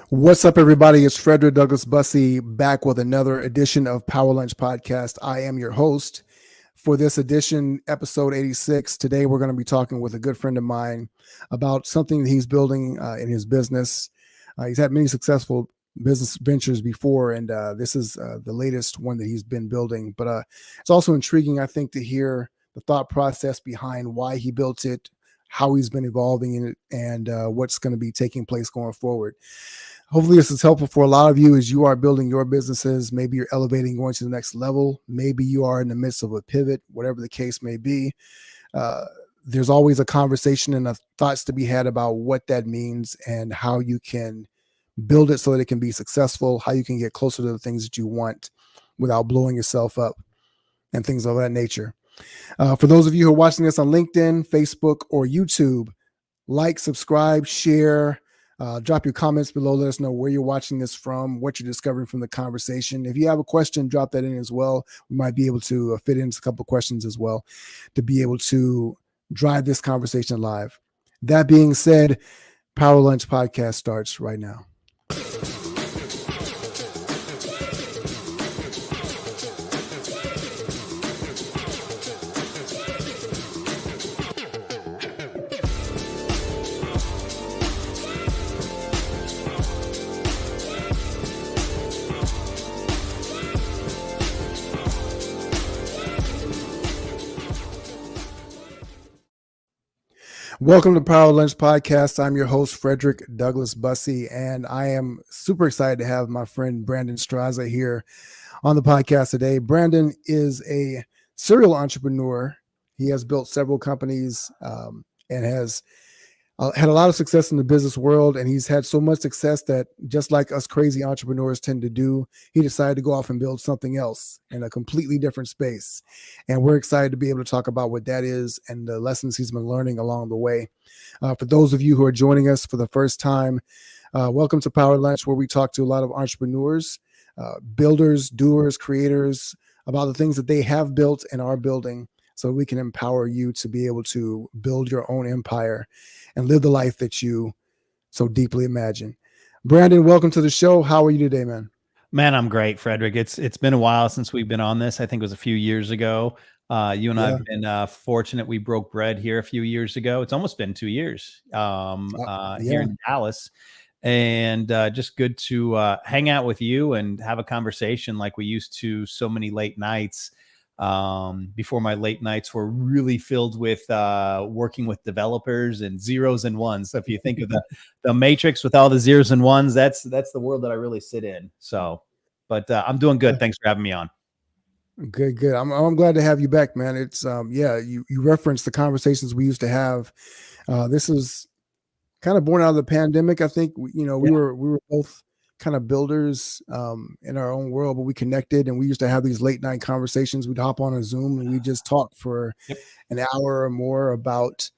What's up, everybody? It's Frederick Douglass Bussey back with another edition of Power Lunch Podcast. I am your host for this edition, episode 86. Today, we're going to be talking with a good friend of mine about something that he's building in his business. He's had many successful business ventures before, and this is the latest one that he's been building. But it's also intriguing, I think, to hear the thought process behind why he built it, how he's been evolving in it, and what's going to be taking place going forward. Hopefully this is helpful for a lot of you as you are building your businesses. Maybe you're elevating, going to the next level. Maybe you are in the midst of a pivot, whatever the case may be. There's always a conversation and thoughts to be had about what that means and how you can build it so that it can be successful, how you can get closer to the things that you want without blowing yourself up and things of that nature. For those of you who are watching this on LinkedIn, Facebook, or YouTube, like, subscribe, share. Drop your comments below. Let us know where you're watching this from, what you're discovering from the conversation. If you have a question, drop that in as well. We might be able to fit in a couple of questions as well to be able to drive this conversation live. That being said, Power Lunch Podcast starts right now. Welcome to Power Lunch Podcast. I'm your host, Frederick Douglass Bussey, and I am super excited to have my friend Brandon Straza here on the podcast today. Brandon is a serial entrepreneur. He has built several companies and has had a lot of success in the business world, and he's had so much success that, just like us crazy entrepreneurs tend to do, he decided to go off and build something else in a completely different space. And we're excited to be able to talk about what that is and the lessons he's been learning along the way. For those of you who are joining us for the first time, welcome to Power Lunch, where we talk to a lot of entrepreneurs, builders, doers, creators, about the things that they have built and are building, so we can empower you to be able to build your own empire and live the life that you so deeply imagine. Brandon, welcome to the show. How are you today, man? Man, I'm great, Frederick. It's been a while since we've been on this. I think it was a few years ago. You and I have been fortunate. We broke bread here a few years ago. It's almost been 2 years here in Dallas. And just good to hang out with you and have a conversation like we used to so many late nights. Before my late nights were really filled with working with developers and zeros and ones. So if you think of the matrix with all the zeros and ones, that's the world that I really sit in. So, but I'm doing good. Thanks for having me on. Good. I'm glad to have you back, man. It's you referenced the conversations we used to have. This is kind of born out of the pandemic. I think we were both kind of builders in our own world, but we connected and we used to have these late night conversations. We'd hop on a Zoom and we just talk for an hour or more about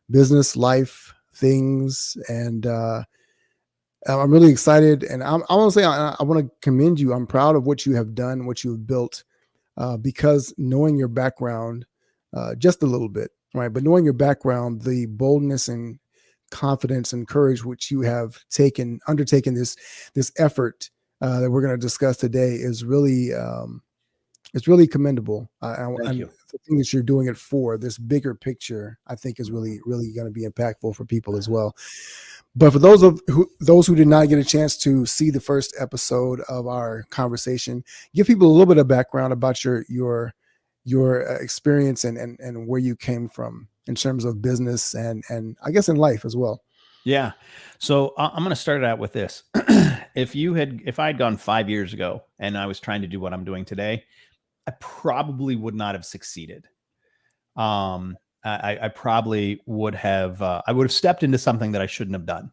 business, life, things. And I'm really excited. And I want to say, I want to commend you. I'm proud of what you have done, what you have built, because knowing your background just a little bit, right? But knowing your background, the boldness and confidence and courage which you have undertaken this effort that we're going to discuss today is really it's really commendable. Thank you. The thing that you're doing it for, this bigger picture, I think is really going to be impactful for people as well. But for those who did not get a chance to see the first episode of our conversation, give people a little bit of background about your experience and where you came from in terms of business and I guess in life as well. Yeah. So I'm going to start it out with this. If I had gone 5 years ago and I was trying to do what I'm doing today, I probably would not have succeeded. I probably would have, I would have stepped into something that I shouldn't have done.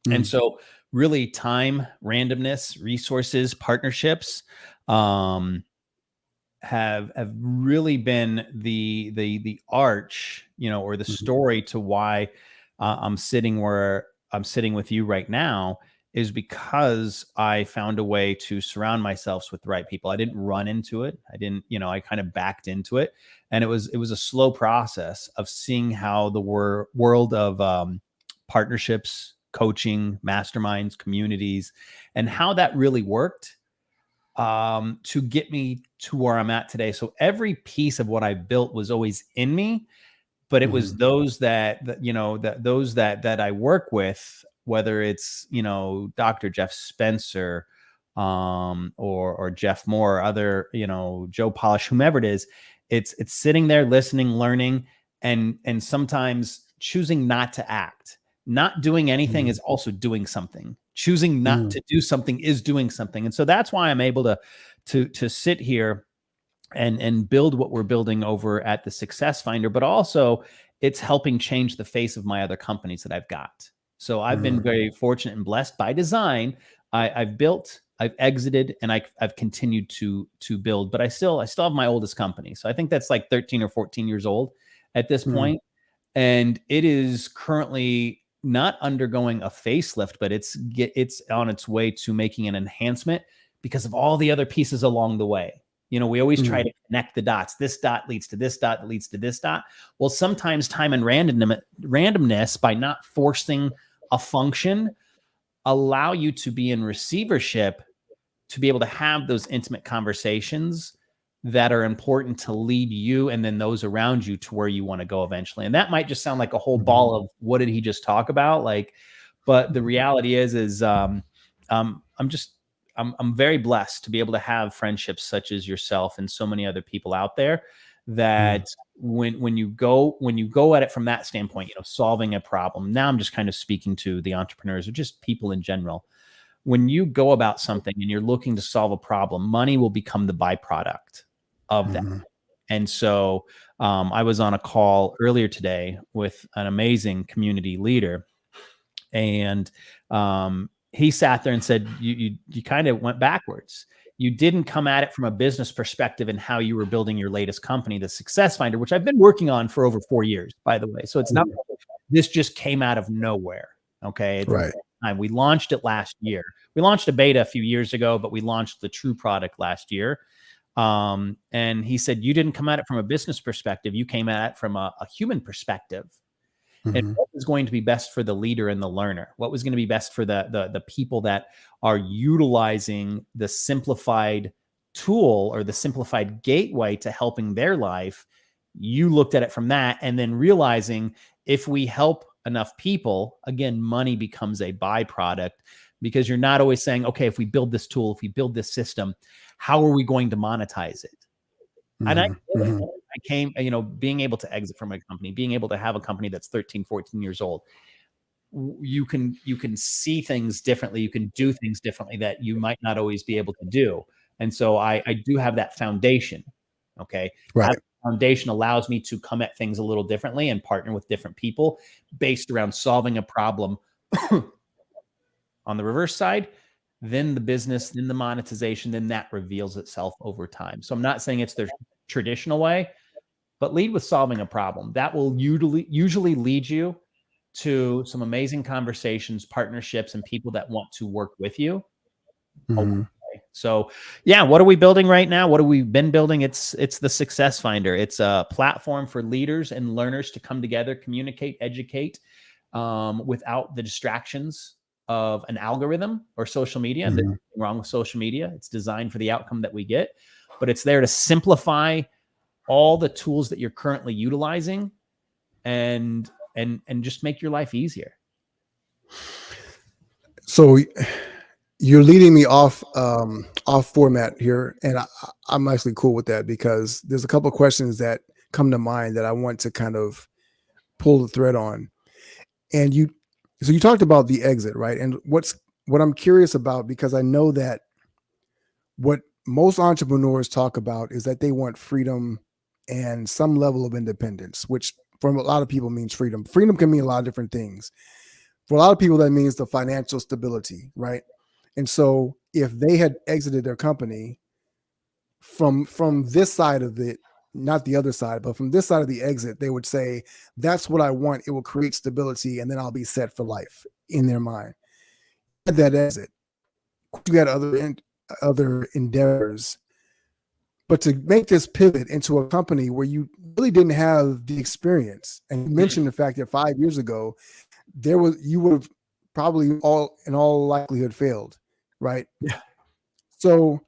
Mm-hmm. And so really time, randomness, resources, partnerships, have really been the arch, or the story to why I'm sitting where I'm sitting with you right now, is because I found a way to surround myself with the right people. I didn't run into it. I didn't, I kind of backed into it. And it was a slow process of seeing how the world of partnerships, coaching, masterminds, communities, and how that really worked to get me to where I'm at today. So every piece of what I built was always in me, but it was those that I work with, whether it's, Dr. Jeff Spencer, or Jeff Moore, other, Joe Polish, whomever it is, it's sitting there listening, learning, and sometimes choosing not to act. Not doing anything is also doing something. Choosing not to do something is doing something. And so that's why I'm able to sit here and build what we're building over at the Success Finder, but also it's helping change the face of my other companies that I've got. So I've been very fortunate and blessed by design. I've built, I've exited, and I've continued to build, but I still have my oldest company. So I think that's like 13 or 14 years old at this point. And it is currently not undergoing a facelift, but it's on its way to making an enhancement because of all the other pieces along the way. We always try to connect the dots. This dot leads to this dot, that leads to this dot. Well, sometimes time and randomness, by not forcing a function, allow you to be in receivership, to be able to have those intimate conversations that are important to lead you and then those around you to where you want to go eventually. And that might just sound like a whole ball of what did he just talk about? But the reality is I'm very blessed to be able to have friendships such as yourself and so many other people out there that when you go at it from that standpoint, solving a problem. Now I'm just kind of speaking to the entrepreneurs or just people in general. When you go about something and you're looking to solve a problem, money will become the byproduct of that. And so I was on a call earlier today with an amazing community leader, and he sat there and said, you kind of went backwards. You didn't come at it from a business perspective and how you were building your latest company, the Success Finder, which I've been working on for over 4 years, by the way. So it's not, this just came out of nowhere. Okay. Right. We launched it last year. We launched a beta a few years ago, but we launched the true product last year. And he said, you didn't come at it from a business perspective. You came at it from a human perspective. And what was going to be best for the leader and the learner? What was going to be best for the people that are utilizing the simplified tool or the simplified gateway to helping their life? You looked at it from that, and then realizing if we help enough people, again, money becomes a byproduct, because you're not always saying, okay, if we build this tool, if we build this system, how are we going to monetize it? And I came, being able to exit from a company, being able to have a company that's 13, 14 years old, you can see things differently. You can do things differently that you might not always be able to do. And so I do have that foundation. Okay. Right. That foundation allows me to come at things a little differently and partner with different people based around solving a problem. On the reverse side, then the business, then the monetization, then that reveals itself over time. So I'm not saying it's the traditional way, but lead with solving a problem. That will usually lead you to some amazing conversations, partnerships, and people that want to work with you. So yeah, what are we building right now? What have we been building? It's the Success Finder. It's a platform for leaders and learners to come together, communicate, educate, without the distractions of an algorithm or social media. And there's nothing wrong with social media. It's designed for the outcome that we get, but it's there to simplify all the tools that you're currently utilizing and just make your life easier. So you're leading me off format here, and I'm actually cool with that, because there's a couple of questions that come to mind that I want to kind of pull the thread on. And you talked about the exit, right? And what I'm curious about, because I know that what most entrepreneurs talk about is that they want freedom and some level of independence, which for a lot of people means freedom. Freedom can mean a lot of different things. For a lot of people, that means the financial stability, right? And so if they had exited their company from this side of it, not the other side, but from this side of the exit, they would say, that's what I want. It will create stability, and then I'll be set for life in their mind. At that exit, you got other endeavors, but to make this pivot into a company where you really didn't have the experience, and you mentioned the fact that 5 years ago, you would have probably in all likelihood failed, right? Yeah. So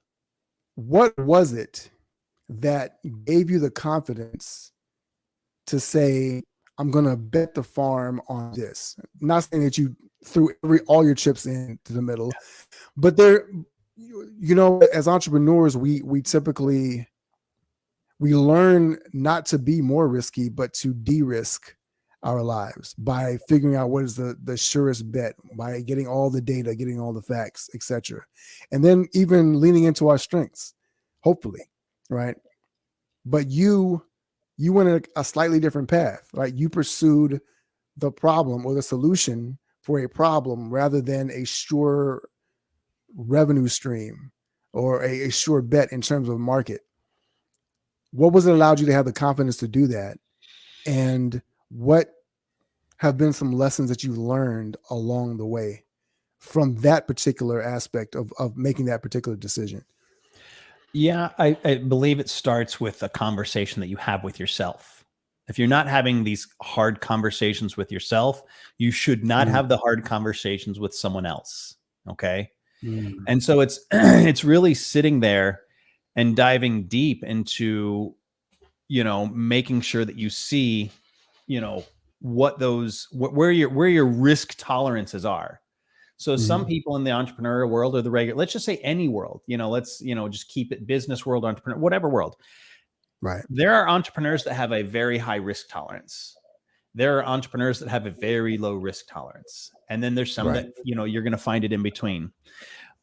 what was it that gave you the confidence to say, I'm going to bet the farm on this? Not saying that you threw all your chips into the middle, but as entrepreneurs, we typically, we learn not to be more risky, but to de-risk our lives by figuring out what is the surest bet, by getting all the data, getting all the facts, etc. And then even leaning into our strengths, hopefully, right? But you went a slightly different path, right? You pursued the problem or the solution for a problem rather than a sure revenue stream or a sure bet in terms of market. What was it allowed you to have the confidence to do that? And what have been some lessons that you learned along the way from that particular aspect of making that particular decision? Yeah, I believe it starts with a conversation that you have with yourself. If you're not having these hard conversations with yourself, you should not have the hard conversations with someone else. Okay. And so it's it's really sitting there and diving deep into, making sure that you see, what where your risk tolerances are. So some people in the entrepreneurial world or the regular, let's just say any world, let's, just keep it business world, entrepreneur, whatever world. Right. There are entrepreneurs that have a very high risk tolerance. There are entrepreneurs that have a very low risk tolerance. And then there's some that, you're going to find it in between.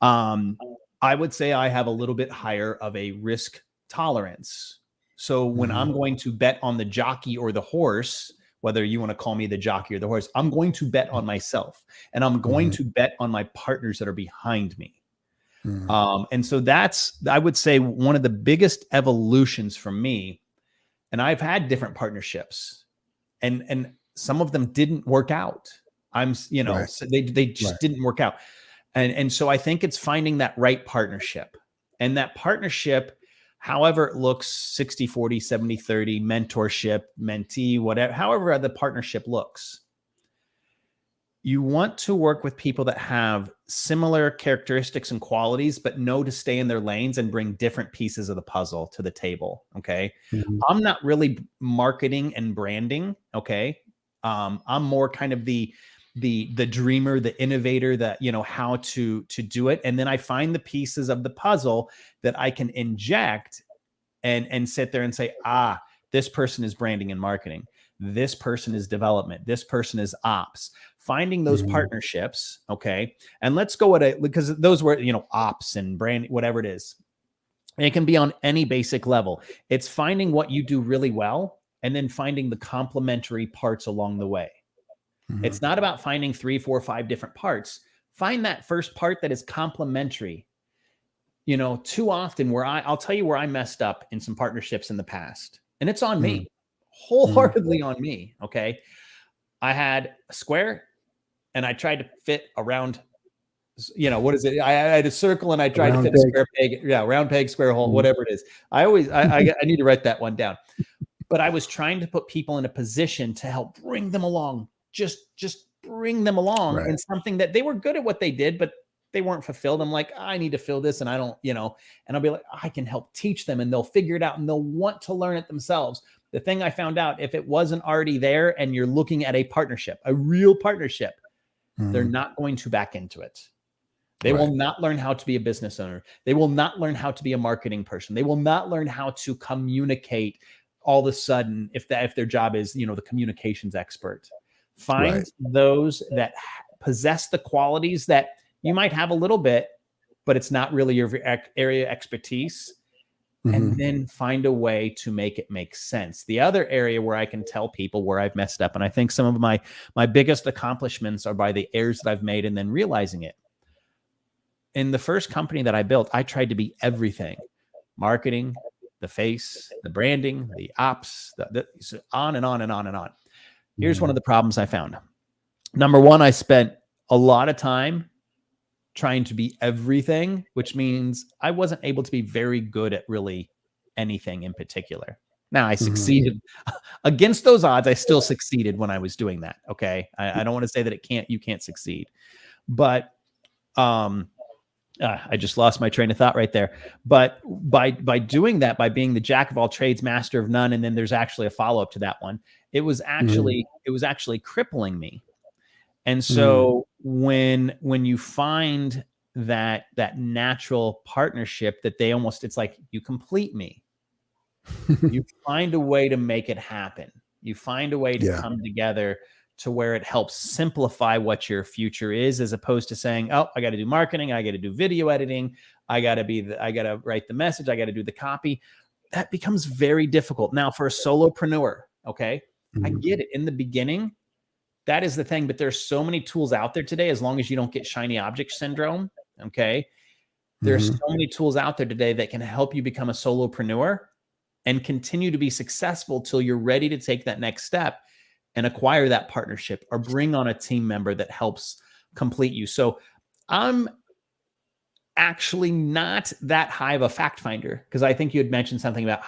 I would say I have a little bit higher of a risk tolerance. So when I'm going to bet on the jockey or the horse, whether you want to call me the jockey or the horse, I'm going to bet on myself, and I'm going to bet on my partners that are behind me. And so that's, I would say, one of the biggest evolutions for me. And I've had different partnerships, and some of them didn't work out. So they just didn't work out. And so I think it's finding that right partnership, and that partnership, however it looks, 60, 40, 70, 30, mentorship, mentee, whatever, however the partnership looks. You want to work with people that have similar characteristics and qualities, but know to stay in their lanes and bring different pieces of the puzzle to the table. Okay. I'm not really marketing and branding. Okay. I'm more kind of the dreamer, the innovator, that, how to do it. And then I find the pieces of the puzzle that I can inject and sit there and say, this person is branding and marketing. This person is development. This person is ops. Finding those partnerships. Okay. And let's go because those were, ops and brand, whatever it is. It can be on any basic level. It's finding what you do really well and then finding the complementary parts along the way. It's not about finding 3, 4, 5 different parts. Find that first part that is complementary. Too often I'll tell you where I messed up in some partnerships in the past, and it's on me, wholeheartedly on me. Okay. I had a square and I tried to fit around, what is it? I had a circle and I tried to fit a square peg. Yeah. Round peg, square hole, whatever it is. I need to write that one down. But I was trying to put people in a position to help bring them along, just bring them along in something that they were good at what they did, but they weren't fulfilled. I'm like, I need to fill this, and I don't, and I'll be like, I can help teach them, and they'll figure it out, and they'll want to learn it themselves. The thing I found out, if it wasn't already there and you're looking at a partnership, a real partnership, they're not going to back into it. They will not learn how to be a business owner. They will not learn how to be a marketing person. They will not learn how to communicate all of a sudden if their job is, the communications expert. Find those that possess the qualities that you might have a little bit, but it's not really your area of expertise. And then find a way to make it make sense. The other area where I can tell people where I've messed up, and I think some of my biggest accomplishments are by the errors that I've made and then realizing it. In the first company that I built, I tried to be everything: marketing, the face, the branding, the ops, on and on and on and on. Here's one of the problems I found. Number one, I spent a lot of time trying to be everything, which means I wasn't able to be very good at really anything in particular. Now I succeeded against those odds. I still succeeded when I was doing that. Okay. I don't want to say that you can't succeed, but, I just lost my train of thought right there. But by doing that, by being the jack of all trades, master of none, and then there's actually a follow-up to that one, it was actually crippling me. And so when you find that natural partnership, that it's like, you complete me. You find a way to make it happen. You find a way to come together to where it helps simplify what your future is, as opposed to saying, oh, I got to do marketing, I got to do video editing, I got to write the message, I got to do the copy. That becomes very difficult. Now, for a solopreneur, okay, I get it. In the beginning, that is the thing, but there's so many tools out there today, as long as you don't get shiny object syndrome, okay? There's so many tools out there today that can help you become a solopreneur and continue to be successful till you're ready to take that next step and acquire that partnership or bring on a team member that helps complete you. So I'm actually not that high of a fact finder, because I think you had mentioned something about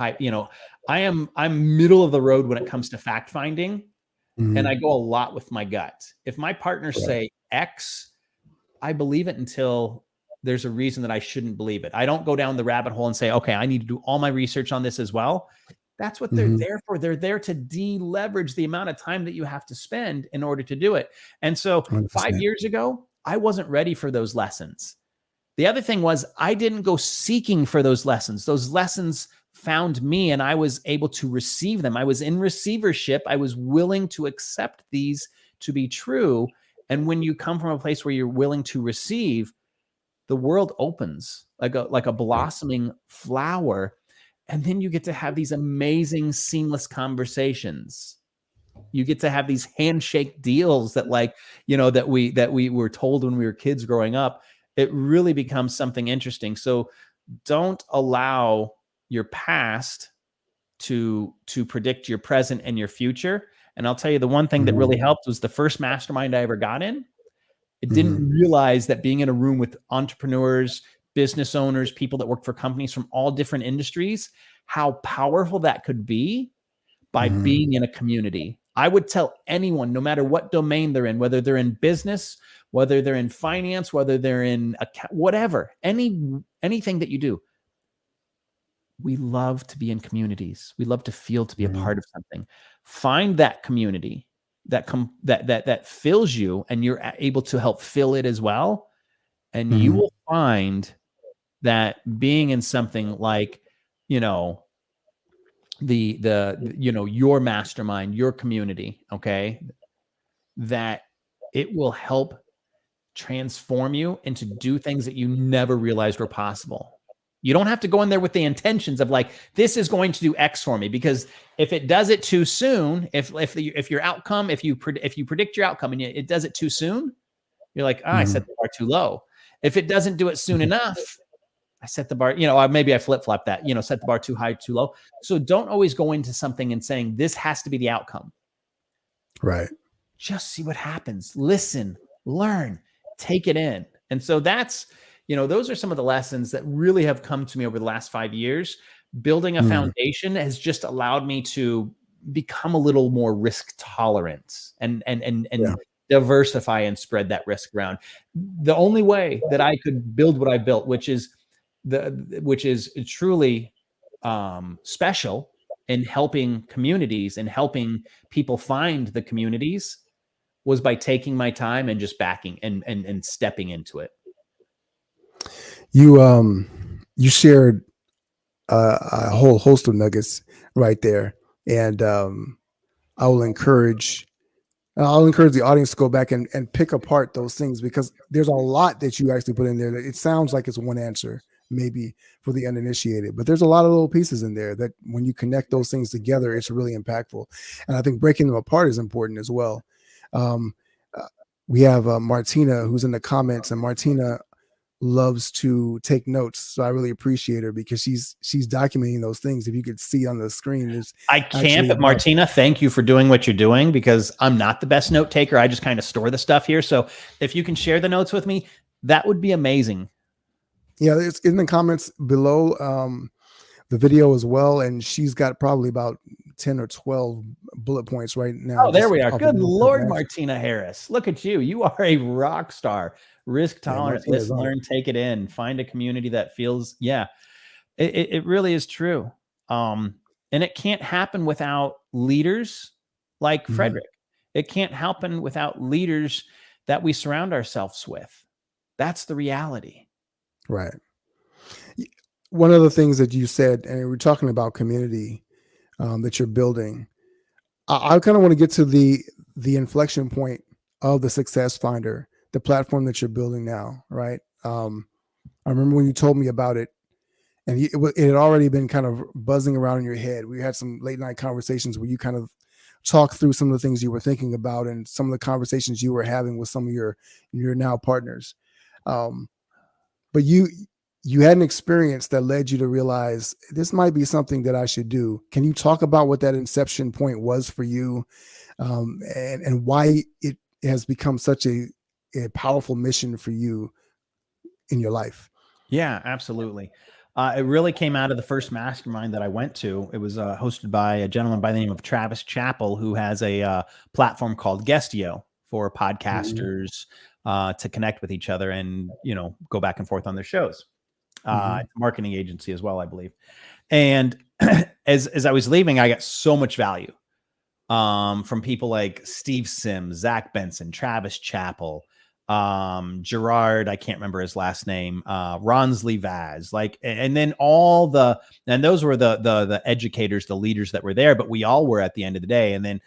I'm middle of the road when it comes to fact finding. And I go a lot with my gut. If my partners say X, I believe it until there's a reason that I shouldn't believe it. I don't go down the rabbit hole and say, okay, I need to do all my research on this as well. That's what they're there for. They're there to deleverage the amount of time that you have to spend in order to do it. And so 100%. 5 years ago, I wasn't ready for those lessons. The other thing was, I didn't go seeking for those lessons. Those lessons found me, and I was able to receive them. I was in receivership. I was willing to accept these to be true. And when you come from a place where you're willing to receive, the world opens like a blossoming flower. And then you get to have these amazing, seamless conversations. You get to have these handshake deals that that we were told when we were kids growing up. It really becomes something interesting. So don't allow your past to predict your present and your future. And I'll tell you, the one thing that really helped was the first mastermind I ever got in. I didn't realize that being in a room with entrepreneurs, business owners, people that work for companies from all different industries, how powerful that could be by being in a community. I would tell anyone, no matter what domain they're in, whether they're in business, whether they're in finance, whether they're in whatever, anything that you do, we love to be in communities. We love to feel to be a part of something. Find that community that fills you, and you're able to help fill it as well. And you will find that being in something like, your mastermind, your community, okay, that it will help transform you into do things that you never realized were possible. You don't have to go in there with the intentions of like, this is going to do X for me, because if it does it too soon, if your outcome, if you predict your outcome and it does it too soon, you're like, I set the bar too low. If it doesn't do it soon enough, I set the bar, maybe I flip-flop that, set the bar too high, too low. So don't always go into something and saying, this has to be the outcome. Right. Just see what happens. Listen, learn, take it in. And so that's, those are some of the lessons that really have come to me over the last 5 years. Building a foundation has just allowed me to become a little more risk tolerant and diversify and spread that risk around. The only way that I could build what I built, which is truly special in helping communities and helping people find the communities, was by taking my time and just backing and stepping into it. You shared a whole host of nuggets right there, and I'll encourage the audience to go back and pick apart those things, because there's a lot that you actually put in there that it sounds like it's one answer maybe for the uninitiated, but there's a lot of little pieces in there that when you connect those things together, it's really impactful. And I think breaking them apart is important as well. We have Martina, who's in the comments, and Martina loves to take notes, so I really appreciate her, because she's documenting those things. If you could see on the screen, I can't, but Martina, thank you for doing what you're doing, because I'm not the best note taker. I just kind of store the stuff here. So if you can share the notes with me, that would be amazing. Yeah, it's in the comments below the video as well, and she's got probably about 10 or 12 bullet points right now. Oh, there Just we are. off of Good one Lord, imagine. Martina Harris. Look at you. You are a rock star. Risk Yeah, tolerant, Martina's listen, on it. learn, take it in. Find a community that feels, yeah, it really is true. And it can't happen without leaders like Mhm. Frederick. It can't happen without leaders that we surround ourselves with. That's the reality. Right. One of the things that you said, and we're talking about community that you're building. I kind of want to get to the inflection point of the Success Finder, the platform that you're building now, right? I remember when you told me about it, and it had already been kind of buzzing around in your head. We had some late night conversations where you kind of talked through some of the things you were thinking about and some of the conversations you were having with some of your now partners. Um, but you had an experience that led you to realize this might be something that I should do. Can you talk about what that inception point was for you, and why it has become such a powerful mission for you in your life? Yeah, absolutely. It really came out of the first mastermind that I went to. It was hosted by a gentleman by the name of Travis Chappell, who has a platform called Guestio for Mhm, podcasters to connect with each other and, go back and forth on their shows. mhm, It's a marketing agency as well, I believe. And as I was leaving, I got so much value from people like Steve Sims, Zach Benson, Travis Chappell, Gerard, I can't remember his last name, Ronsley Vaz, and then and those were the educators, the leaders that were there, but we all were at the end of the day. And then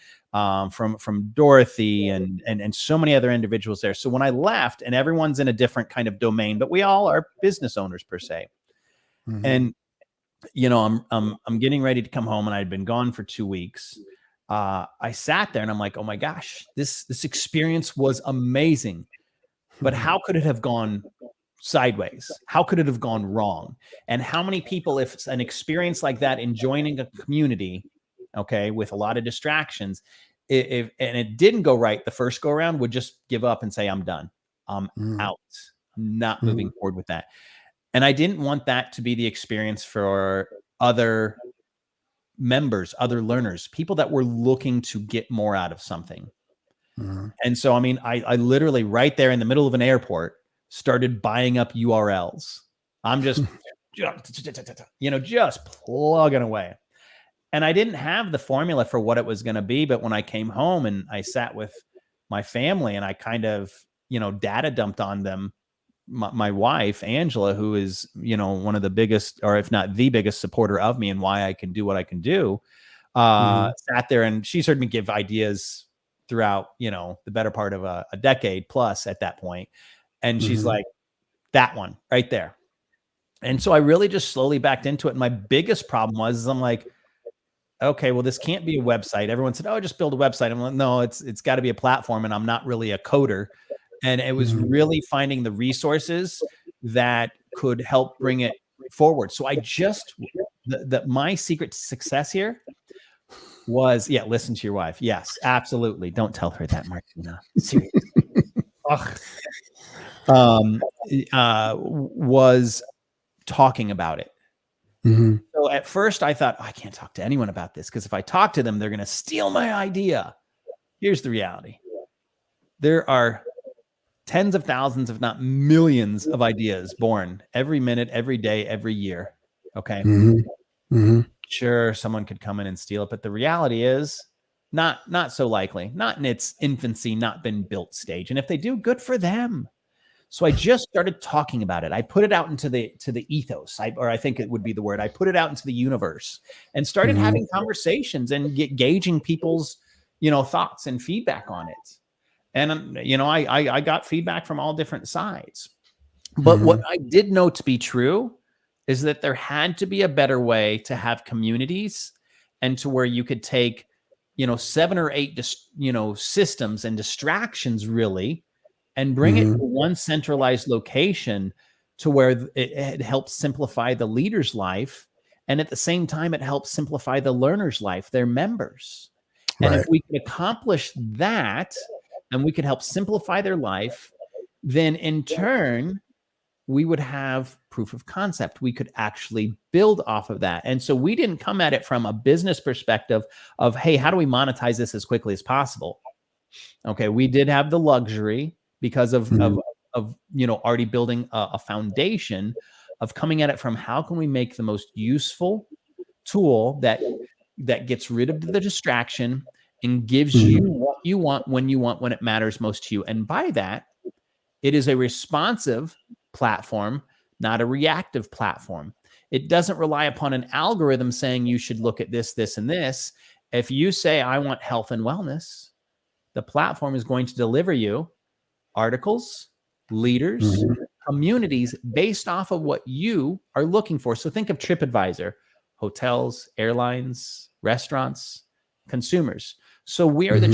from Dorothy and so many other individuals there. So when I left, and everyone's in a different kind of domain, but we all are business owners per se. mhm, And I'm getting ready to come home, and I'd been gone for 2 weeks. I sat there and I'm like, oh my gosh, this experience was amazing. But mhm, how could it have gone sideways? How could it have gone wrong? And how many people, if it's an experience like that in joining a community, okay, with a lot of distractions, if and it didn't go right the first go around, would just give up and say, I'm done. I'm mhm, out. I'm not moving mhm, forward with that. And I didn't want that to be the experience for other members, other learners, people that were looking to get more out of something. mhm. And so, I mean, I literally right there in the middle of an airport started buying up URLs. I'm just, just plugging away. And I didn't have the formula for what it was going to be. But when I came home and I sat with my family and I kind of, data dumped on them, my wife, Angela, who is, one of the biggest, or if not the biggest supporter of me and why I can do what I can do, Mhm, sat there, and she's heard me give ideas throughout, the better part of a decade plus at that point. And she's mhm, like, that one right there. And so I really just slowly backed into it. And my biggest problem was, I'm like, okay, well, this can't be a website. Everyone said, oh, just build a website. I'm like, no, it's got to be a platform. And I'm not really a coder. And it was mhm, really finding the resources that could help bring it forward. So I just, my secret to success here was, yeah, listen to your wife. Yes, absolutely. Don't tell her that, Martina. Seriously. Ugh. Was talking about it. mhm. So at first I thought, oh, I can't talk to anyone about this because if I talk to them, they're going to steal my idea. Here's the reality. There are tens of thousands, if not millions of ideas born every minute, every day, every year. Okay. Mhm, mhm, Sure, someone could come in and steal it, but the reality is not so likely, not in its infancy, not been built stage. And if they do, good for them. So I just started talking about it. I put it out into the ethos, or I think it would be the word. I put it out into the universe and started mhm, having conversations and gauging people's, thoughts and feedback on it. And I got feedback from all different sides. But what mhm, I did know to be true is that there had to be a better way to have communities and to where you could take, 7 or 8, systems and distractions really, and bring it to mhm. one centralized location to where it helps simplify the leader's life. And at the same time, it helps simplify the learner's life, their members. And if Right. we could accomplish that and we could help simplify their life, then in turn, we would have proof of concept. We could actually build off of that. And so we didn't come at it from a business perspective of, hey, how do we monetize this as quickly as possible? Okay, we did have the luxury because of already building a foundation of coming at it from how can we make the most useful tool that gets rid of the distraction and gives you what you want, when it matters most to you. And by that, it is a responsive platform, not a reactive platform. It doesn't rely upon an algorithm saying you should look at this, this, and this. If you say, I want health and wellness, the platform is going to deliver you articles, leaders, communities based off of what you are looking for. So think of TripAdvisor, hotels, airlines, restaurants, consumers. So we are the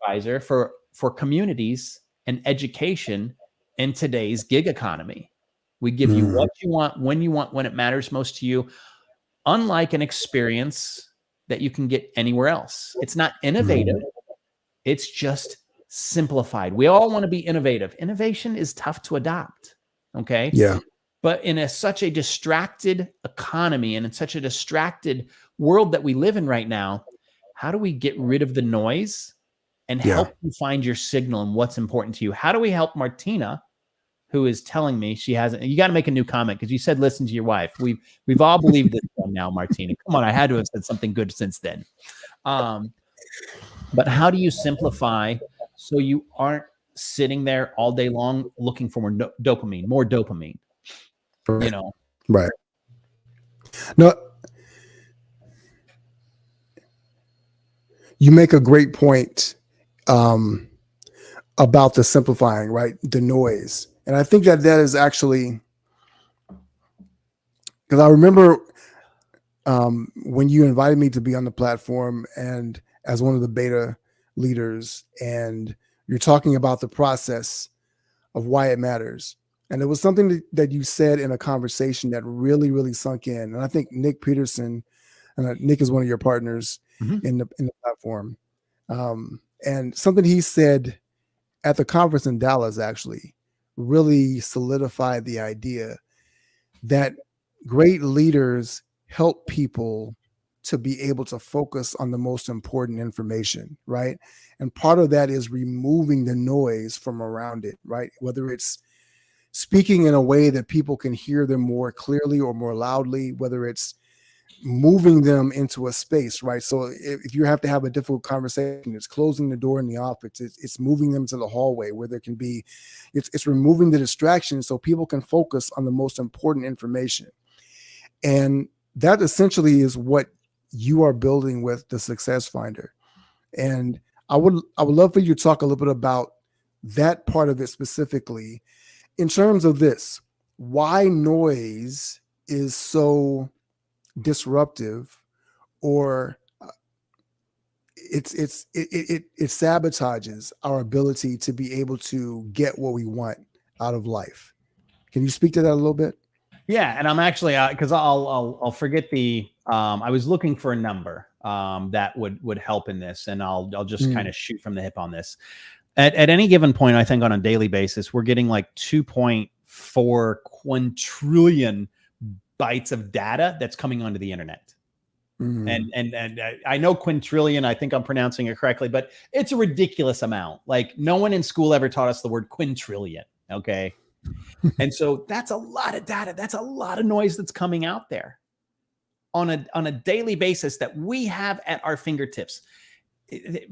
TripAdvisor for communities and education in today's gig economy. We give you what you want, when it matters most to you, unlike an experience that you can get anywhere else. It's not innovative. It's just simplified. We all want to be innovative. Innovation is tough to adopt. Okay. Yeah. But in such a distracted economy and in such a distracted world that we live in right now, how do we get rid of the noise and help you find your signal and what's important to you? How do we help Martina, who is telling me she hasn't? You got to make a new comment because you said listen to your wife. We've all believed this one now, Martina. Come on, I had to have said something good since then. But how do you simplify so you aren't sitting there all day long looking for more dopamine? Right. You know, right? No, you make a great point about the simplifying, right? The noise, and I think that is actually because I remember when you invited me to be on the platform and as one of the beta leaders, and you're talking about the process of why it matters. And it was something that you said in a conversation that really, really sunk in. And I think Nick Peterson, and Nick is one of your partners in the platform. And something he said at the conference in Dallas actually really solidified the idea that great leaders help people to be able to focus on the most important information, right? And part of that is removing the noise from around it, right? Whether it's speaking in a way that people can hear them more clearly or more loudly, whether it's moving them into a space, right? So if you have to have a difficult conversation, it's closing the door in the office, it's moving them to the hallway where there can be, it's removing the distraction so people can focus on the most important information. And that essentially is what you are building with the Success Finder. And I would love for you to talk a little bit about that part of it specifically in terms of this, why noise is so disruptive, or it sabotages our ability to be able to get what we want out of life. Can you speak to that a little bit? Yeah, and I'm actually because I'll forget the I was looking for a number that would help in this, and I'll just kind of shoot from the hip on this. At any given point, I think on a daily basis, we're getting like 2.4 quintillion bytes of data that's coming onto the internet. And I know quintillion, I think I'm pronouncing it correctly, but it's a ridiculous amount. Like no one in school ever taught us the word quintillion. Okay. And so that's a lot of data. That's a lot of noise that's coming out there on a daily basis that we have at our fingertips.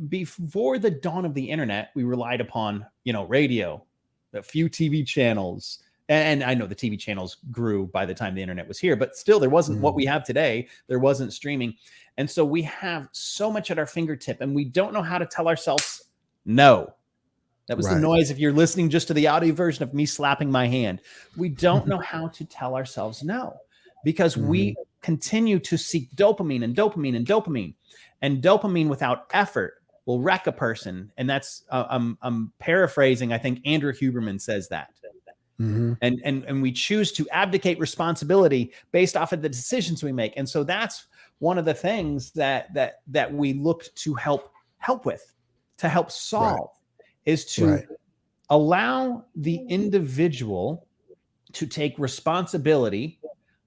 Before the dawn of the internet, we relied upon, radio, a few TV channels. And I know the TV channels grew by the time the internet was here, but still there wasn't what we have today. There wasn't streaming. And so we have so much at our fingertip and we don't know how to tell ourselves no. That was the noise. If you're listening just to the audio version of me slapping my hand, we don't know how to tell ourselves no because we continue to seek dopamine and dopamine and dopamine. And dopamine without effort will wreck a person. And that's, I'm paraphrasing. I think Andrew Huberman says that. And we choose to abdicate responsibility based off of the decisions we make. And so that's one of the things that we look to help with, to help solve, is to allow the individual to take responsibility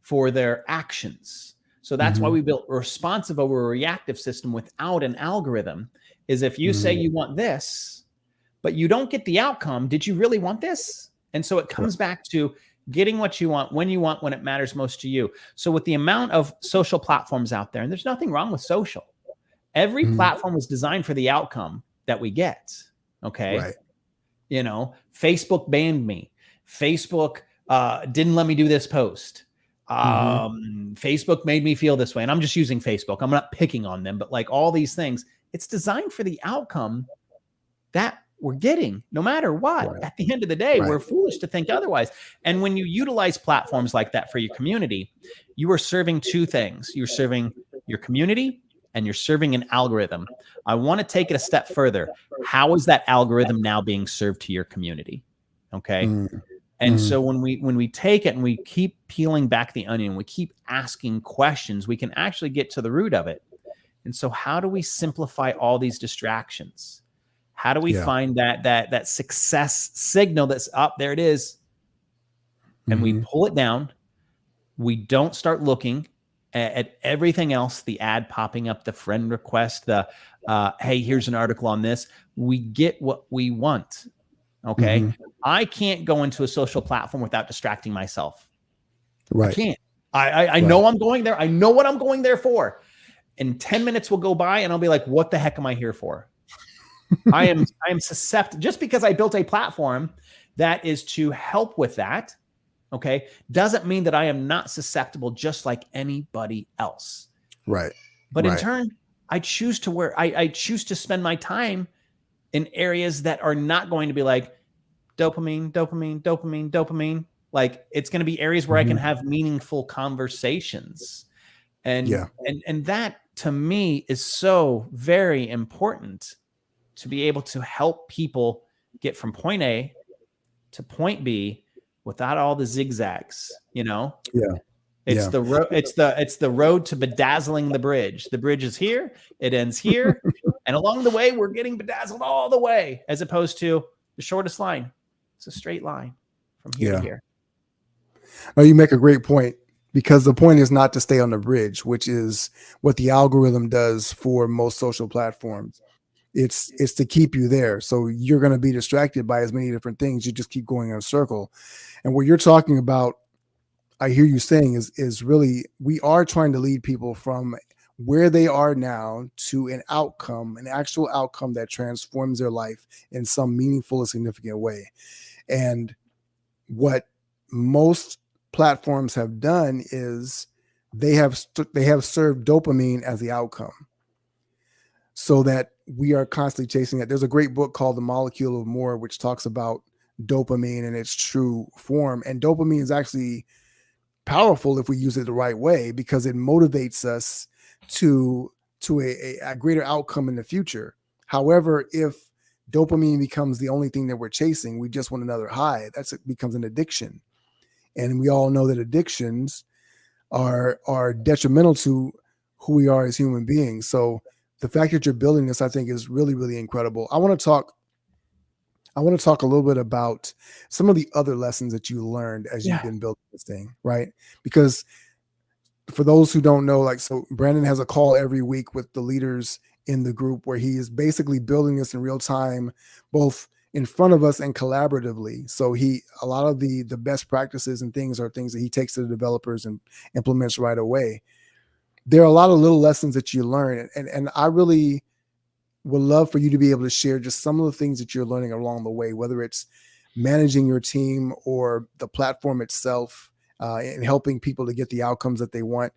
for their actions. So that's why we built a responsive over a reactive system without an algorithm. Is if you say you want this, but you don't get the outcome, did you really want this? And so it comes back to getting what you want, when it matters most to you. So with the amount of social platforms out there, and there's nothing wrong with social, every platform was designed for the outcome that we get. Okay. Right. You know, Facebook banned me. Facebook didn't let me do this post. Facebook made me feel this way. And I'm just using Facebook. I'm not picking on them, but like all these things, it's designed for the outcome that we're getting no matter what. Right. At the end of the day, we're foolish to think otherwise. And when you utilize platforms like that for your community, you are serving two things. You're serving your community and you're serving an algorithm. I want to take it a step further. How is that algorithm now being served to your community? Okay. And so when we take it and we keep peeling back the onion, we keep asking questions, we can actually get to the root of it. And so how do we simplify all these distractions? How do we find that success signal that's up there? It is. And we pull it down. We don't start looking at everything else, the ad popping up, the friend request, the, hey, here's an article on this. We get what we want. Okay. I can't go into a social platform without distracting myself. Right. I can't. I know I'm going there. I know what I'm going there for. And 10 minutes will go by and I'll be like, what the heck am I here for? I am susceptible just because I built a platform that is to help with that. Okay. Doesn't mean that I am not susceptible just like anybody else. Right. But in turn, I choose to spend my time in areas that are not going to be like dopamine. Like it's going to be areas where I can have meaningful conversations. And that to me is so very important, to be able to help people get from point A to point B without all the zigzags, you know? It's the road. It's the road to bedazzling the bridge. The bridge is here. It ends here. And along the way, we're getting bedazzled all the way, as opposed to the shortest line. It's a straight line from here to here. Oh, you make a great point, because the point is not to stay on the bridge, which is what the algorithm does for most social platforms. It's to keep you there. So you're going to be distracted by as many different things. You just keep going in a circle. And what you're talking about, I hear you saying, is really, we are trying to lead people from where they are now to an outcome, an actual outcome that transforms their life in some meaningful and significant way. And what most platforms have done is they have served dopamine as the outcome, so that we are constantly chasing it. There's a great book called The Molecule of More, which talks about dopamine in its true form. And dopamine is actually powerful if we use it the right way, because it motivates us to a greater outcome in the future. However, if dopamine becomes the only thing that we're chasing, we just want another high, it becomes an addiction. And we all know that addictions are detrimental to who we are as human beings. So the fact that you're building this, I think, is really, really incredible. I want to talk a little bit about some of the other lessons that you learned as you've been building this thing, right? Because for those who don't know, so Brandon has a call every week with the leaders in the group where he is basically building this in real time, both in front of us and collaboratively. So a lot of the best practices and things are things that he takes to the developers and implements right away. There are a lot of little lessons that you learn. And I really would love for you to be able to share just some of the things that you're learning along the way, whether it's managing your team or the platform itself, and helping people to get the outcomes that they want.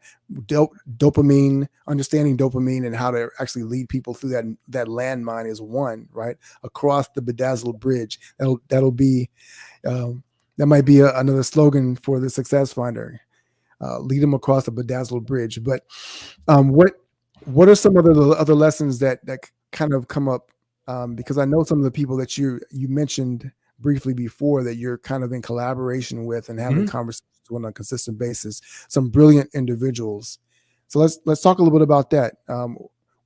Dopamine, understanding dopamine and how to actually lead people through that landmine is one, right? Across the bedazzled bridge. That'll be, that might be another slogan for the Success Finder. Lead them across the bedazzled bridge. But what are some of the other lessons that kind of come up? Because I know some of the people that you mentioned briefly before that you're kind of in collaboration with and having conversations on a consistent basis, some brilliant individuals. So let's talk a little bit about that.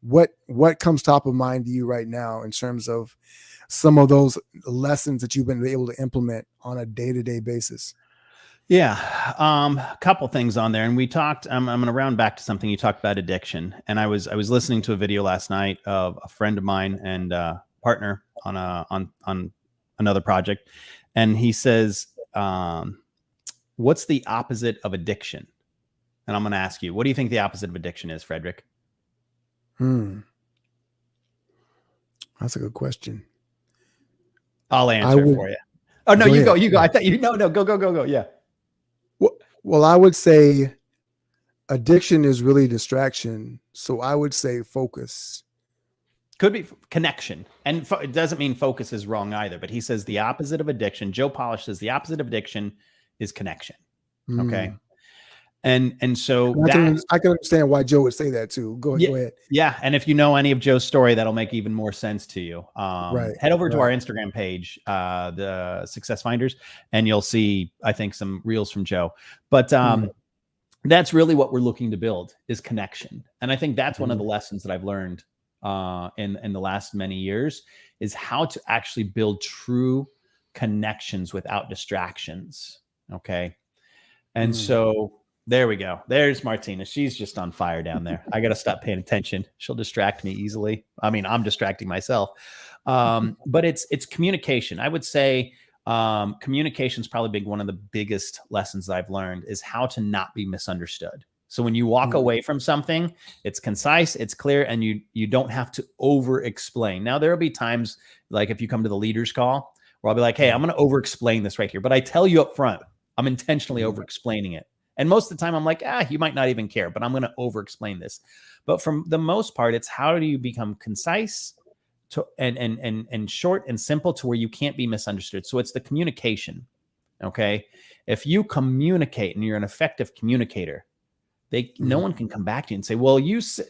What comes top of mind to you right now in terms of some of those lessons that you've been able to implement on a day-to-day basis? Yeah. A couple things on there. And we talked, I'm going to round back to something you talked about addiction. And I was listening to a video last night of a friend of mine and partner on another project. And he says, what's the opposite of addiction? And I'm going to ask you, what do you think the opposite of addiction is, Frederick? That's a good question. I'll answer it for you. Oh, no, you go. I thought go. Yeah. Well, I would say addiction is really distraction. So I would say focus. Could be connection. And it doesn't mean focus is wrong either, but he says the opposite of addiction, Joe Polish says the opposite of addiction is connection. Okay. And so I can understand why Joe would say that too. Go ahead. Yeah. And if you know any of Joe's story, that'll make even more sense to you. Head over to our Instagram page, the Success Finders, and you'll see, I think, some reels from Joe. But that's really what we're looking to build is connection. And I think that's one of the lessons that I've learned in the last many years is how to actually build true connections without distractions. Okay. And so there we go. There's Martina. She's just on fire down there. I got to stop paying attention. She'll distract me easily. I mean, I'm distracting myself. But it's communication. I would say communication is probably one of the biggest lessons that I've learned is how to not be misunderstood. So when you walk away from something, it's concise, it's clear, and you don't have to over explain. Now, there'll be times like if you come to the leaders call where I'll be like, hey, I'm going to over explain this right here. But I tell you up front, I'm intentionally over explaining it. And most of the time I'm like, you might not even care, but I'm going to over explain this. But from the most part, it's how do you become concise and short and simple to where you can't be misunderstood. So it's the communication. Okay. If you communicate and you're an effective communicator, no one can come back to you and say, well,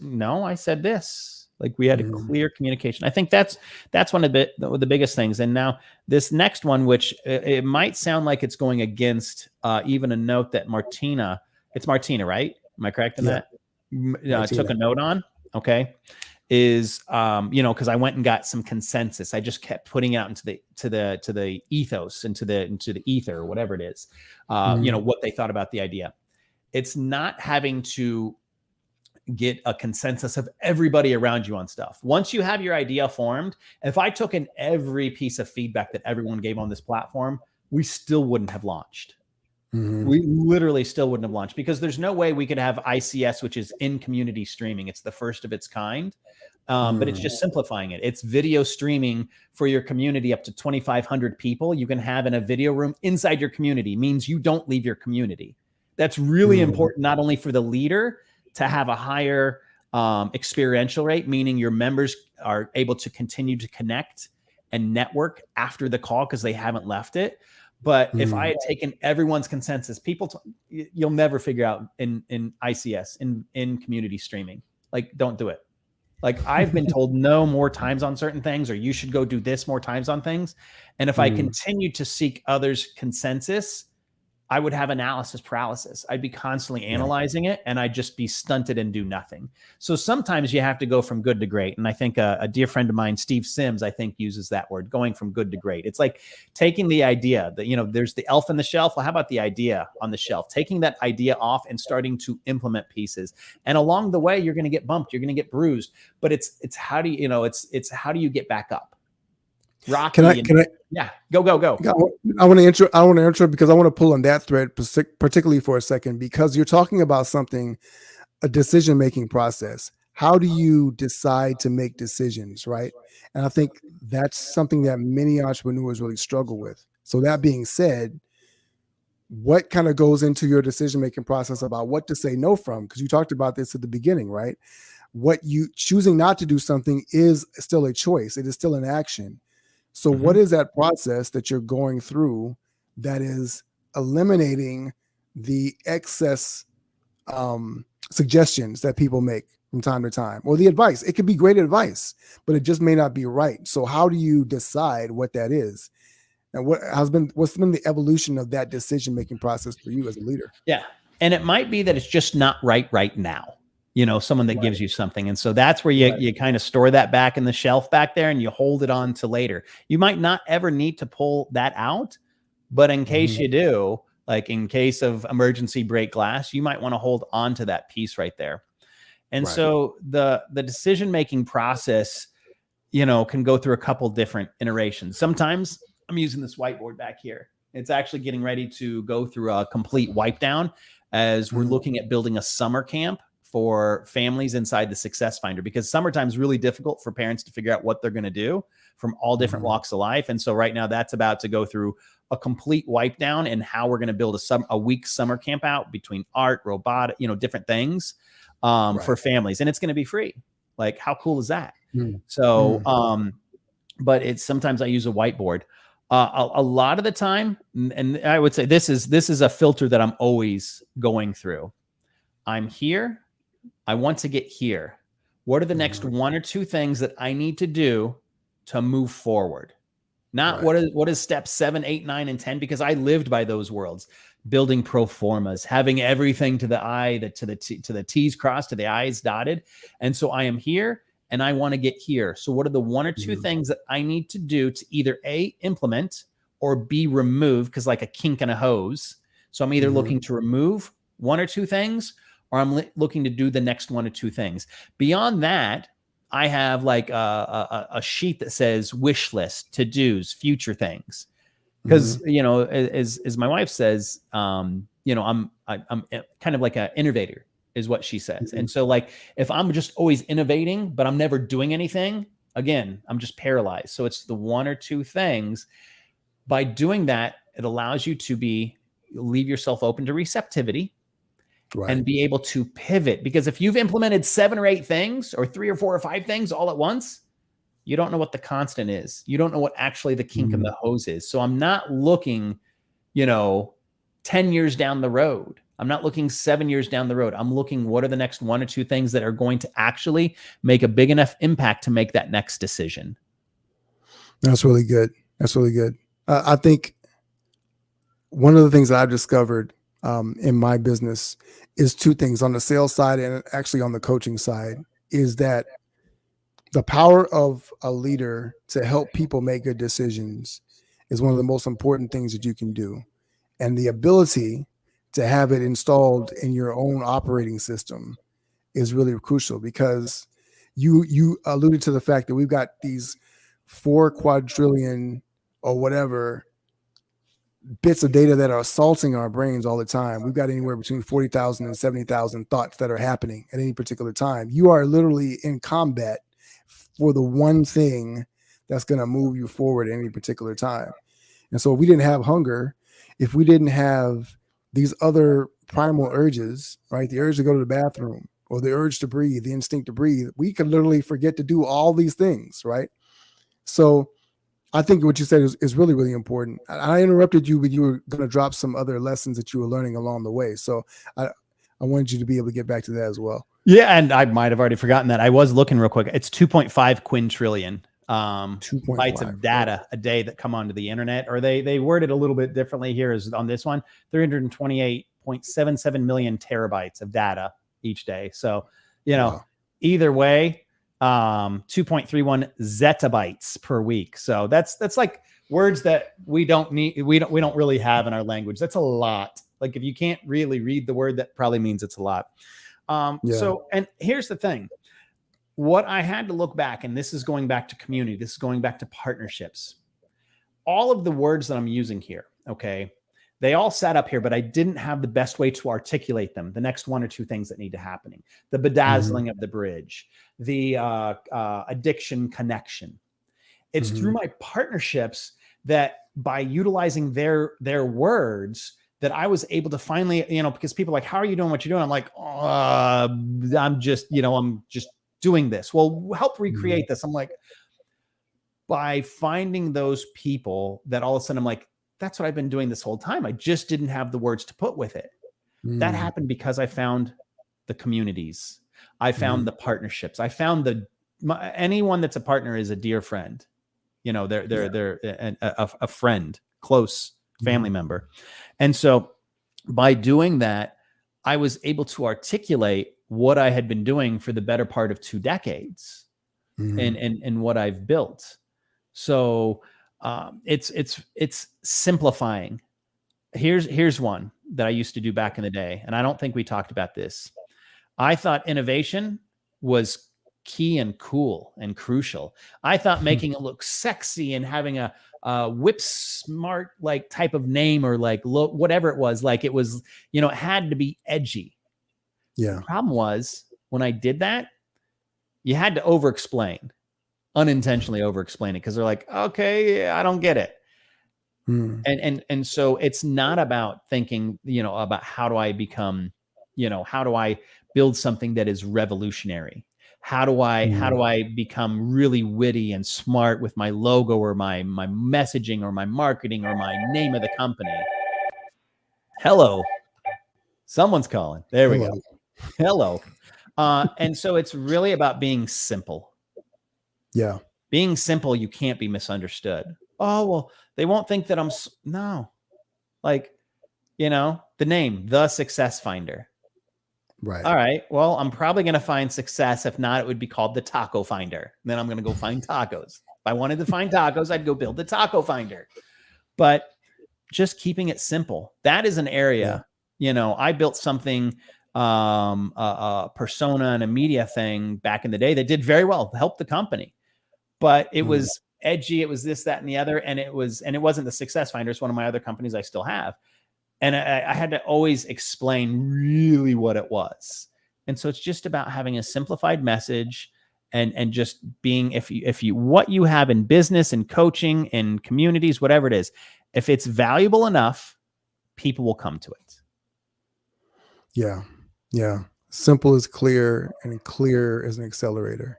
no, I said this. Like we had a clear communication. I think that's one of the biggest things. And now this next one, which it might sound like it's going against even a note that it's Martina, right? Am I correct in that? Took a note on. Okay. Is, because I went and got some consensus. I just kept putting out into the ethos, into the ether, or whatever it is, what they thought about the idea. It's not having to get a consensus of everybody around you on stuff. Once you have your idea formed, if I took in every piece of feedback that everyone gave on this platform, we still wouldn't have launched. We literally still wouldn't have launched because there's no way we could have ICS, which is in community streaming. It's the first of its kind, but it's just simplifying it. It's video streaming for your community up to 2,500 people. You can have in a video room inside your community, means you don't leave your community. That's really important, not only for the leader to have a higher experiential rate, meaning your members are able to continue to connect and network after the call because they haven't left it. But if I had taken everyone's consensus, you'll never figure out in ICS, in community streaming, like, don't do it. Like I've been told no more times on certain things, or you should go do this more times on things. And if I continue to seek others' consensus, I would have analysis paralysis. I'd be constantly analyzing it and I'd just be stunted and do nothing. So sometimes you have to go from good to great. And I think a dear friend of mine, Steve Sims, I think uses that word, going from good to great. It's like taking the idea that, there's the elf on the shelf. Well, how about the idea on the shelf? Taking that idea off and starting to implement pieces. And along the way, you're going to get bumped. You're going to get bruised. But it's how do you, it's how do you get back up? Rocky. Can I? Yeah, go. I want to intro because I want to pull on that thread particularly for a second, because you're talking about a decision-making process. How do you decide to make decisions, right? And I think that's something that many entrepreneurs really struggle with. So that being said, what kind of goes into your decision-making process about what to say no from? Because you talked about this at the beginning, right? Choosing not to do something is still a choice. It is still an action. So what is that process that you're going through that is eliminating the excess suggestions that people make from time to time, or the advice? It could be great advice, but it just may not be right. So how do you decide what that is? And what's been the evolution of that decision-making process for you as a leader? Yeah. And it might be that it's just not right now. Someone that gives you something. And so that's where you kind of store that back in the shelf back there and you hold it on to later. You might not ever need to pull that out, but in case you do, Like in case of emergency break glass, you might want to hold on to that piece right there. And so the decision-making process, can go through a couple different iterations. Sometimes I'm using this whiteboard back here. It's actually getting ready to go through a complete wipe down as we're looking at building a summer camp for families inside the Success Finder, because summertime is really difficult for parents to figure out what they're going to do from all different walks of life. And so right now that's about to go through a complete wipe down and how we're going to build a week summer camp out between art, robotic, different things for families. And it's going to be free. Like, how cool is that? So, but it's sometimes I use a whiteboard. A lot of the time, and I would say this is a filter that I'm always going through. I'm here. I want to get here. What are the next one or two things that I need to do to move forward? Not what is steps 7, 8, 9, and 10, because I lived by those worlds, building pro formas, having everything to the I, to the T's crossed, to the I's dotted. And so I am here and I want to get here. So what are the one or two things that I need to do to either A, implement, or B, remove? Because like a kink in a hose. So I'm either looking to remove one or two things, or I'm looking to do the next one or two things. Beyond that, I have like a sheet that says wish list, to-dos, future things. Because, as my wife says, I'm kind of like an innovator, is what she says. And so like, if I'm just always innovating, but I'm never doing anything, again, I'm just paralyzed. So it's the one or two things. By doing that, it allows you to leave yourself open to receptivity. And be able to pivot. Because if you've implemented 7 or 8 things, or 3 or 4 or 5 things all at once, you don't know what the constant is. You don't know what actually the kink in the hose is. So I'm not looking, 10 years down the road. I'm not looking 7 years down the road. I'm looking, what are the next 1 or 2 things that are going to actually make a big enough impact to make that next decision. That's really good. That's really good. I think one of the things that I've discovered in my business is 2 things on the sales side and actually on the coaching side, is that the power of a leader to help people make good decisions is one of the most important things that you can do. And the ability to have it installed in your own operating system is really crucial, because you alluded to the fact that we've got these 4 quadrillion or whatever bits of data that are assaulting our brains all the time. We've got anywhere between 40,000 and 70,000 thoughts that are happening at any particular time. You are literally in combat for the one thing that's going to move you forward at any particular time. And so if we didn't have hunger, if we didn't have these other primal urges, right? The urge to go to the bathroom, or the urge to breathe, the instinct to breathe, we could literally forget to do all these things, right? So I think what you said is really, really important. I interrupted you, but you were going to drop some other lessons that you were learning along the way. So I wanted you to be able to get back to that as well. Yeah, and I might have already forgotten that. I was looking real quick. It's 2.5 quintillion bytes of data a day that come onto the internet, or they word it a little bit differently here is on this one, 328.77 million terabytes of data each day. So, either way, 2.31 zettabytes per week. So that's like words that we don't really have in our language. That's a lot. Like if you can't really read the word, that probably means it's a lot. So, and here's the thing, what I had to look back, and this is going back to community, this is going back to partnerships. All of the words that I'm using here, okay, they all sat up here, but I didn't have the best way to articulate them. The next 1 or 2 things that need to happen: the bedazzling of the bridge, the addiction connection. It's through my partnerships that, by utilizing their words, that I was able to finally, because people are like, how are you doing what you're doing? I'm like, I'm just doing this. Well, help recreate this. I'm like, by finding those people that all of a sudden I'm like, that's what I've been doing this whole time. I just didn't have the words to put with it. That happened because I found the communities. I found the partnerships. I found anyone that's a partner is a dear friend. They're a friend, close family member. And so by doing that, I was able to articulate what I had been doing for the better part of 2 decades and what I've built. So it's simplifying Here's one that I used to do back in the day, and I don't think we talked about this. I thought innovation was key and cool and crucial. I thought making it look sexy and having a whip smart like type of name or like look, whatever it was, like it was, it had to be edgy. Yeah. The problem was when I did that, you had to unintentionally over-explain it, because they're like, okay, I don't get it. And so it's not about thinking, about how do I become, how do I build something that is revolutionary? How do I become really witty and smart with my logo or my messaging or my marketing or my name of the company? Hello. Someone's calling. There we go. Hello. And so it's really about being simple. Yeah. Being simple, you can't be misunderstood. Oh, well, they won't think that no. Like, the name, The Success Finder. Right. All right. Well, I'm probably going to find success. If not, it would be called the Taco Finder. Then I'm going to go find tacos. If I wanted to find tacos, I'd go build the Taco Finder. But just keeping it simple. That is an area, I built something, a persona and a media thing back in the day that did very well, helped the company. But it was edgy. It was this, that, and the other. And it wasn't the Success Finder. It's one of my other companies I still have. And I had to always explain really what it was. And so it's just about having a simplified message and just being, if you what you have in business and coaching and communities, whatever it is, if it's valuable enough, people will come to it. Yeah. Yeah. Simple is clear, and clear is an accelerator.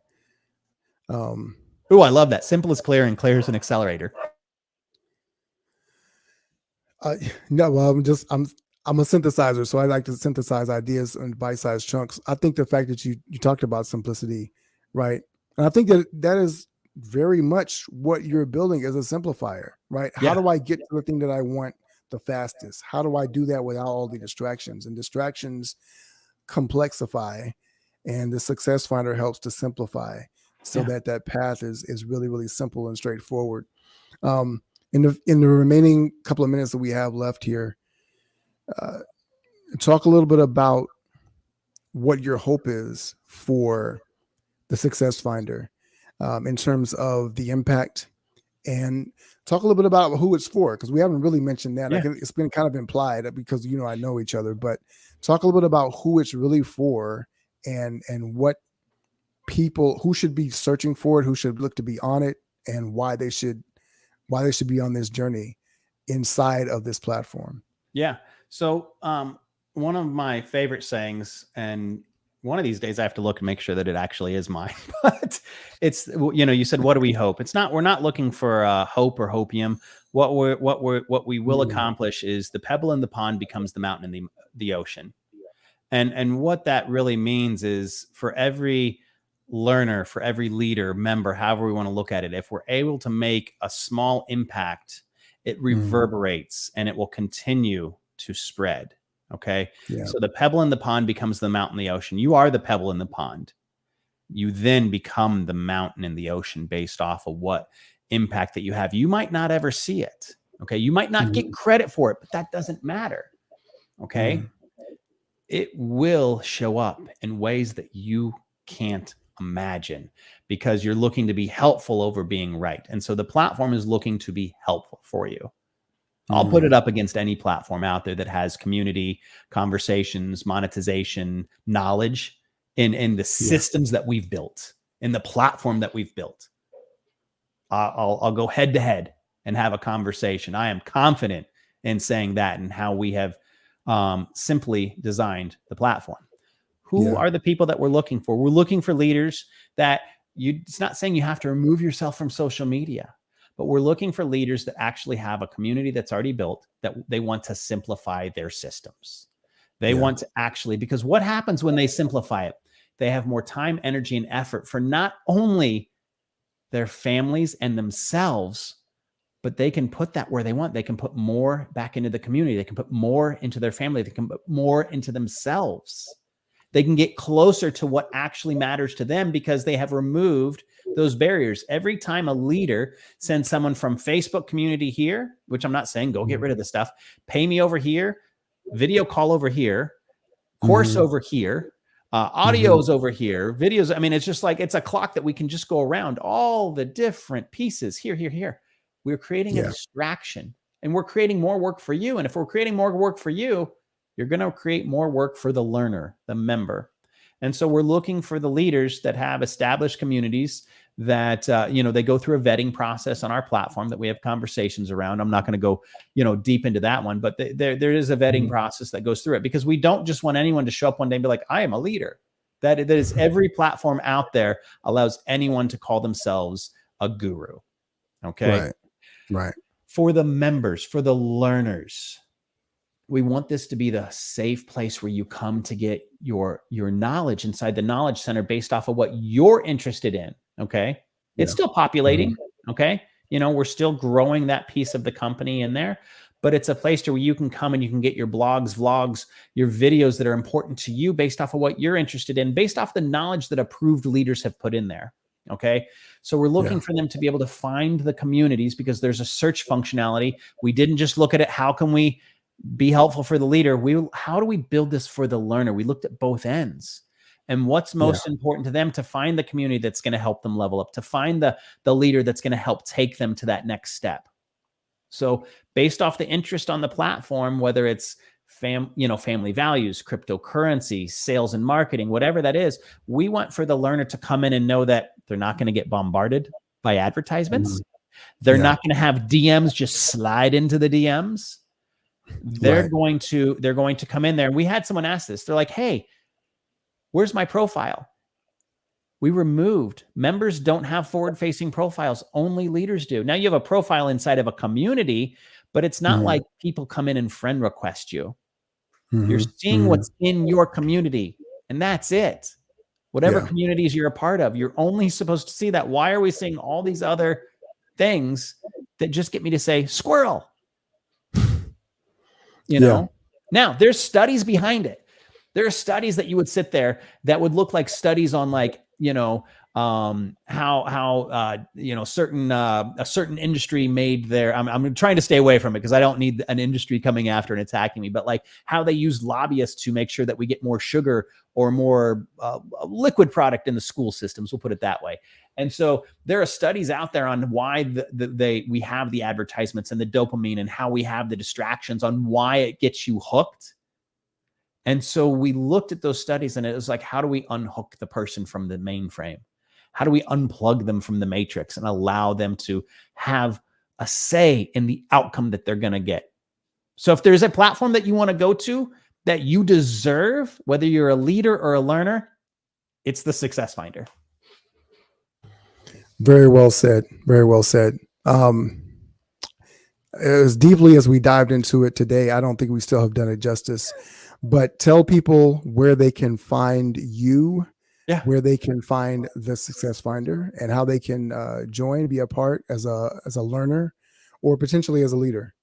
Oh, I love that. Simple is clear and clear is an accelerator. No, well, I'm a synthesizer, so I like to synthesize ideas in bite-sized chunks. I think the fact that you talked about simplicity, right? And I think that is very much what you're building as a simplifier, right? How do I get to the thing that I want the fastest? How do I do that without all the distractions? And distractions complexify, and the Success Finder helps to simplify so that path is really, really simple and straightforward. In the remaining couple of minutes that we have left here, talk a little bit about what your hope is for the Success Finder, in terms of the impact, and talk a little bit about who it's for, because we haven't really mentioned that. It's been kind of implied because I know each other, but talk a little bit about who it's really for, and what people who should be searching for it, who should look to be on it, and why they should be on this journey inside of this platform. Yeah. So one of my favorite sayings, and one of these days I have to look and make sure that it actually is mine, but it's, you said, what do we hope? We're not looking for hope or hopium. What we will accomplish is the pebble in the pond becomes the mountain in the ocean. And what that really means is, for every learner, for every leader, member, however we want to look at it, if we're able to make a small impact, it reverberates and it will continue to spread. Okay. Yeah. So the pebble in the pond becomes the mountain in the ocean. You are the pebble in the pond. You then become the mountain in the ocean based off of what impact that you have. You might not ever see it. Okay. You might not get credit for it, but that doesn't matter. Okay. It will show up in ways that you can't imagine, because you're looking to be helpful over being right. And so the platform is looking to be helpful for you. I'll put it up against any platform out there that has community, conversations, monetization, knowledge in the systems that we've built, in the platform that we've built. I'll go head to head and have a conversation. I am confident in saying that, and how we have simply designed the platform. Who are the people that we're looking for? We're looking for leaders that it's not saying you have to remove yourself from social media, but we're looking for leaders that actually have a community that's already built, that they want to simplify their systems. They want to actually, because what happens when they simplify it? They have more time, energy, and effort for not only their families and themselves, but they can put that where they want. They can put more back into the community. They can put more into their family. They can put more into themselves. They can get closer to what actually matters to them, because they have removed those barriers. Every time a leader sends someone from Facebook community here, which I'm not saying go get rid of the stuff, pay me over here, video call over here, course over here, audios over here, videos. I mean, it's just like, it's a clock that we can just go around all the different pieces here, here, here. We're creating a distraction, and we're creating more work for you. And if we're creating more work for you, you're going to create more work for the learner, the member. And so we're looking for the leaders that have established communities that, they go through a vetting process on our platform that we have conversations around. I'm not going to go, deep into that one, but there is a vetting process that goes through it, because we don't just want anyone to show up one day and be like, I am a leader. That is every platform out there allows anyone to call themselves a guru. Okay. Right. For the members, for the learners, we want this to be the safe place where you come to get your knowledge inside the knowledge center based off of what you're interested in. Okay. It's still populating. Okay. We're still growing that piece of the company in there, but it's a place to where you can come and you can get your blogs, vlogs, your videos that are important to you based off of what you're interested in, based off the knowledge that approved leaders have put in there. Okay. So we're looking for them to be able to find the communities, because there's a search functionality. We didn't just look at it. How can we be helpful for the leader? How do we build this for the learner? We looked at both ends. And what's most important to them, to find the community that's going to help them level up, to find the leader that's going to help take them to that next step. So based off the interest on the platform, whether it's family values, cryptocurrency, sales and marketing, whatever that is, we want for the learner to come in and know that they're not going to get bombarded by advertisements. They're not going to have DMs just slide into the DMs. They're going to come in there. And we had someone ask this. They're like, hey, where's my profile? We removed. Members don't have forward-facing profiles. Only leaders do. Now you have a profile inside of a community, but it's not like people come in and friend request you. You're seeing what's in your community, and that's it. Whatever communities you're a part of, you're only supposed to see that. Why are we seeing all these other things that just get me to say squirrel? Now there's studies behind it. There are studies that you would sit there that would look like studies on, like, a certain industry made their, I'm trying to stay away from it because I don't need an industry coming after and attacking me, but like how they use lobbyists to make sure that we get more sugar or more liquid product in the school systems. We'll put it that way. And so there are studies out there on why we have the advertisements and the dopamine, and how we have the distractions, on why it gets you hooked. And so we looked at those studies, and it was like, how do we unhook the person from the mainframe? How do we unplug them from the matrix and allow them to have a say in the outcome that they're going to get? So if there's a platform that you want to go to that you deserve, whether you're a leader or a learner, it's the Success Finder. Very well said. Very well said. As deeply as we dived into it today, I don't think we still have done it justice. But tell people where they can find you, where they can find the Success Finder, and how they can join, be a part as a learner, or potentially as a leader.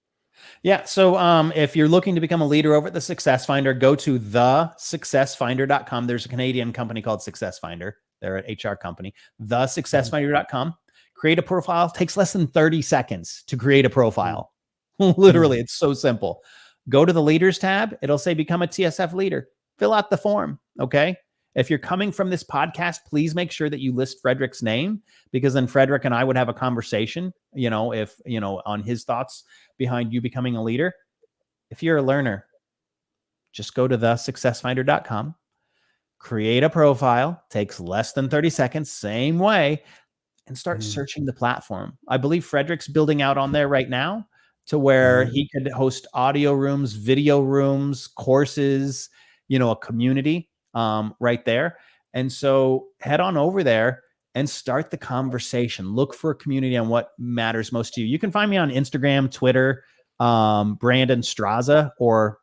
Yeah. So if you're looking to become a leader over at the Success Finder, go to thesuccessfinder.com. There's a Canadian company called Success Finder. They're an HR company. Thesuccessfinder.com. Create a profile. It takes less than 30 seconds to create a profile. Literally, it's so simple. Go to the leaders tab. It'll say become a TSF leader. Fill out the form. Okay. If you're coming from this podcast, please make sure that you list Frederick's name, because then Frederick and I would have a conversation, on his thoughts behind you becoming a leader. If you're a learner, just go to thesuccessfinder.com, create a profile, takes less than 30 seconds, same way, and start searching the platform. I believe Frederick's building out on there right now to where he could host audio rooms, video rooms, courses, a community right there. And so head on over there and start the conversation. Look for a community on what matters most to you. You can find me on Instagram, Twitter, Brandon Straza, or,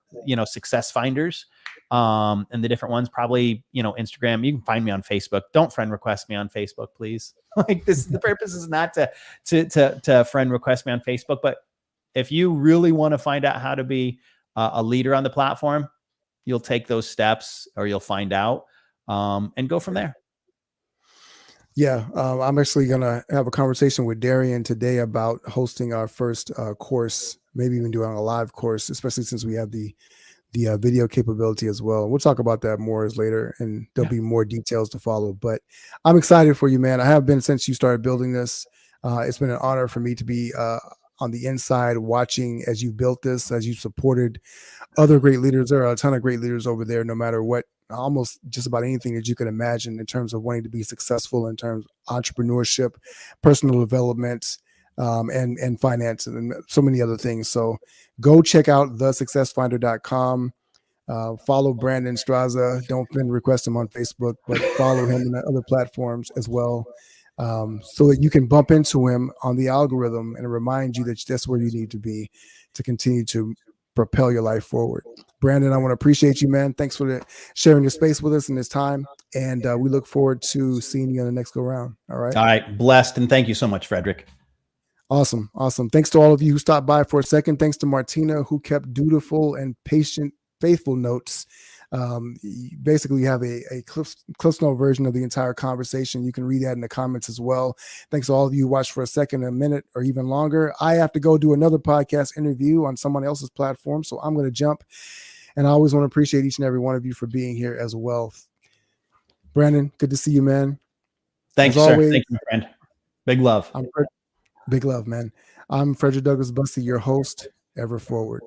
Success Finders, and the different ones, probably, Instagram. You can find me on Facebook. Don't friend request me on Facebook, please. Like this, the purpose is not to friend request me on Facebook, but if you really want to find out how to be a leader on the platform, you'll take those steps, or you'll find out, and go from there. Yeah, I'm actually gonna have a conversation with Darian today about hosting our first course, maybe even doing a live course, especially since we have the video capability as well. We'll talk about that more as later, and there'll Yeah. be more details to follow. But I'm excited for you, man. I have been since you started building this. It's been an honor for me to be on the inside watching as you built this, as you supported other great leaders. There are a ton of great leaders over there, no matter what, almost just about anything that you can imagine in terms of wanting to be successful in terms of entrepreneurship, personal development, and finance, and so many other things. So go check out thesuccessfinder.com. Follow Brandon Straza. Don't friend request him on Facebook, but follow him on other platforms as well, so that you can bump into him on the algorithm and remind you that that's where you need to be to continue to propel your life forward. Brandon, I want to appreciate you, man. Thanks for sharing your space with us and this time. And we look forward to seeing you on the next go round. All right. All right. Blessed. And thank you so much, Frederick. Awesome. Awesome. Thanks to all of you who stopped by for a second. Thanks to Martina, who kept dutiful and patient, faithful notes. Basically, you have a Cliff Note version of the entire conversation. You can read that in the comments as well. Thanks to all of you who watched for a second, a minute, or even longer. I have to go do another podcast interview on someone else's platform, so I'm going to jump. And I always want to appreciate each and every one of you for being here as well. Brandon, good to see you, man. Thanks, sir. Thank you, friend. Big love. Big love, man. I'm Frederick Douglass Bussey, your host, Ever Forward.